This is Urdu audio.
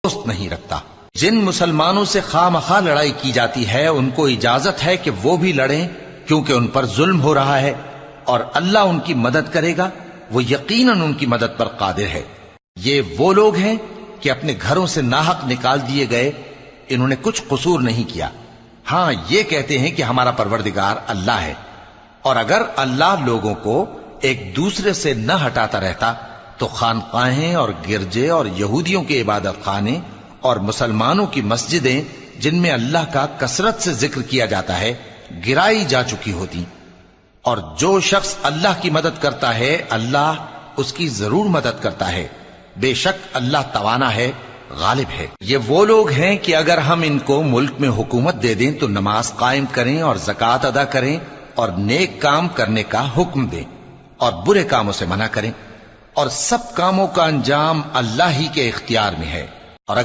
دوست نہیں رکھتا۔ جن مسلمانوں سے خواہ مخواہ لڑائی کی جاتی ہے ان کو اجازت ہے کہ وہ بھی لڑیں، کیونکہ ان پر ظلم ہو رہا ہے، اور اللہ ان کی مدد کرے گا، وہ یقیناً ان کی مدد پر قادر ہے۔ یہ وہ لوگ ہیں کہ اپنے گھروں سے ناحق نکال دیے گئے، انہوں نے کچھ قصور نہیں کیا، ہاں یہ کہتے ہیں کہ ہمارا پروردگار اللہ ہے۔ اور اگر اللہ لوگوں کو ایک دوسرے سے نہ ہٹاتا رہتا تو خانقاہیں اور گرجے اور یہودیوں کے عبادت خانے اور مسلمانوں کی مسجدیں جن میں اللہ کا کثرت سے ذکر کیا جاتا ہے گرائی جا چکی ہوتی۔ اور جو شخص اللہ کی مدد کرتا ہے اللہ اس کی ضرور مدد کرتا ہے، بے شک اللہ توانا ہے، غالب ہے۔ یہ وہ لوگ ہیں کہ اگر ہم ان کو ملک میں حکومت دے دیں تو نماز قائم کریں اور زکوٰۃ ادا کریں اور نیک کام کرنے کا حکم دیں اور برے کاموں سے منع کریں، اور سب کاموں کا انجام اللہ ہی کے اختیار میں ہے۔